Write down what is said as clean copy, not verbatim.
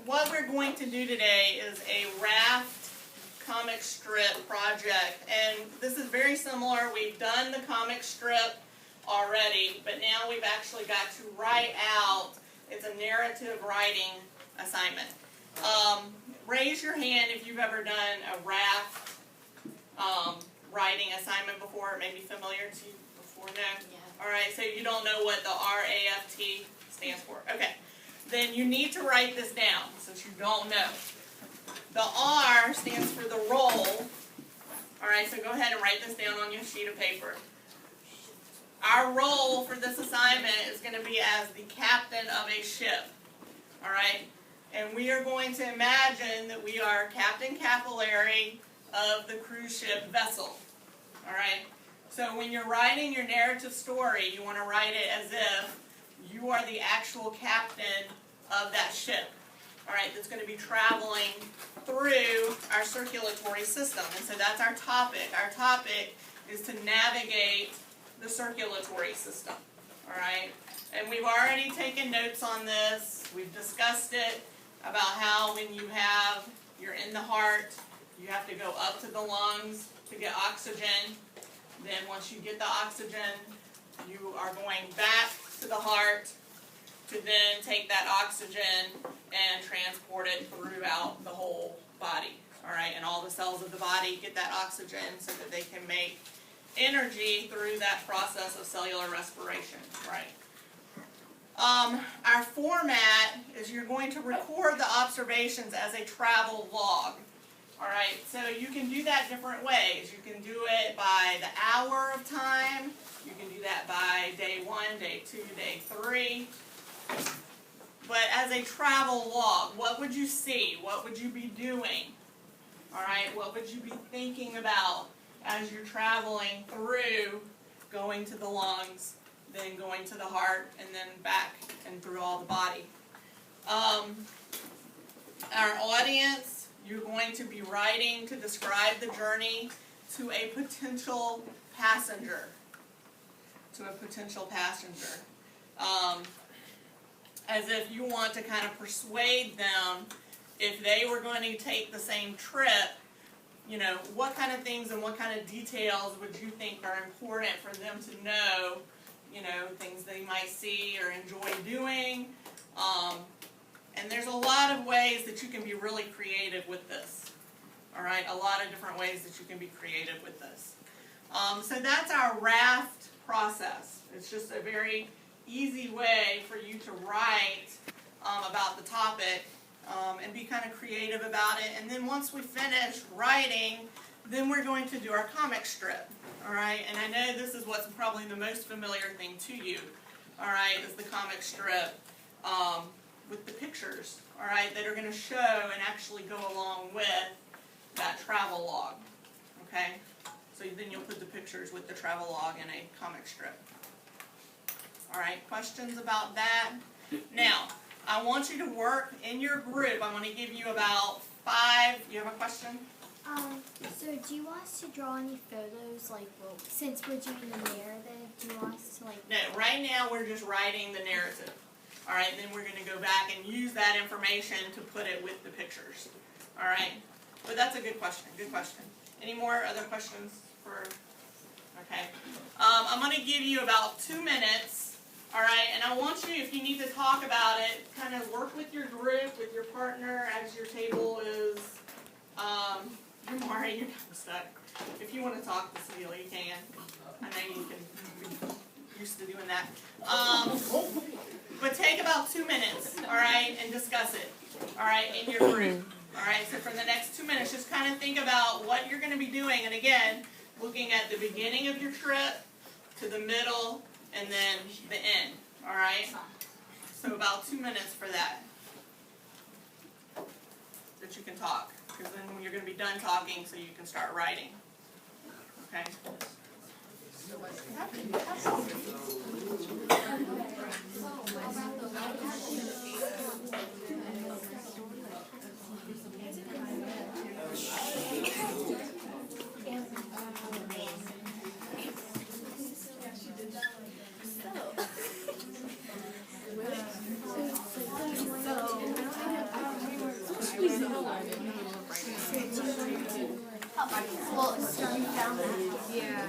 what we're going to do today is a raft comic strip project, and this is very similar. We've done the comic strip already, but now we've actually got to write out. It's a narrative writing assignment. Raise your hand if you've ever done a raft writing assignment before. It may be familiar to you before. No? Yeah. All right, so you don't know what the RAFT stands for. Okay, then you need to write this down since you don't know. The R stands for the role. All right, so go ahead and write this down on your sheet of paper. Our role for this assignment is going to be as the captain of a ship. All right, and we are going to imagine that we are Captain Capillary of the cruise ship vessel. All right, so when you're writing your narrative story, you want to write it as if you are the actual captain of that ship. All right, that's going to be traveling through our circulatory system. And so that's our topic. Our topic is to navigate the circulatory system. All right, and we've already taken notes on this. We've discussed it about how when you're in the heart, you have to go up to the lungs to get oxygen. Then once you get the oxygen, you are going back to the heart to then take that oxygen and transport it throughout the whole body. All right, and all the cells of the body get that oxygen so that they can make energy through that process of cellular respiration. Right. Our format is you're going to record the observations as a travel log. All right, so you can do that different ways. You can do it by the hour of time. You can do that by day 1, day 2, day 3. But as a travel log, what would you see? What would you be doing? All right, what would you be thinking about as you're traveling through, going to the lungs, then going to the heart, and then back and through all the body? Our audience, you're going to be writing to describe the journey to a potential passenger. As if you want to kind of persuade them, if they were going to take the same trip, you know, what kind of things and what kind of details would you think are important for them to know, you know, things they might see or enjoy doing. And there's a lot of ways that you can be really creative with this. All right, a lot of different ways that you can be creative with this. So that's our raft process. It's just a very easy way for you to write about the topic and be kind of creative about it. And then once we finish writing, then we're going to do our comic strip. All right, and I know this is what's probably the most familiar thing to you. All right, is the comic strip with the pictures. All right, that are going to show and actually go along with that travel log. Okay, so then you'll put the pictures with the travel log in a comic strip. All right, questions about that? Now, I want you to work in your group. I'm going to give you about 5. You have a question? So do you want us to draw any photos, like, well, since we're doing the narrative, do you want us to, like... No, right now we're just writing the narrative. All right, and then we're going to go back and use that information to put it with the pictures. All right, but that's a good question, Any more other questions for... Okay. I'm going to give you about 2 minutes, all right, and I want you, if you need to talk about it, kind of work with your group, with your partner, as your table is, you're kind of stuck. If you want to talk to Celia, you can. I know you can be used to doing that. But take about 2 minutes, all right, and discuss it, all right, in your group. All right, so for the next 2 minutes, just kind of think about what you're going to be doing, and again, looking at the beginning of your trip to the middle and then the end, all right? So about 2 minutes for that you can talk, because then you're going to be done talking so you can start writing, okay? Well, starting down that. Yeah.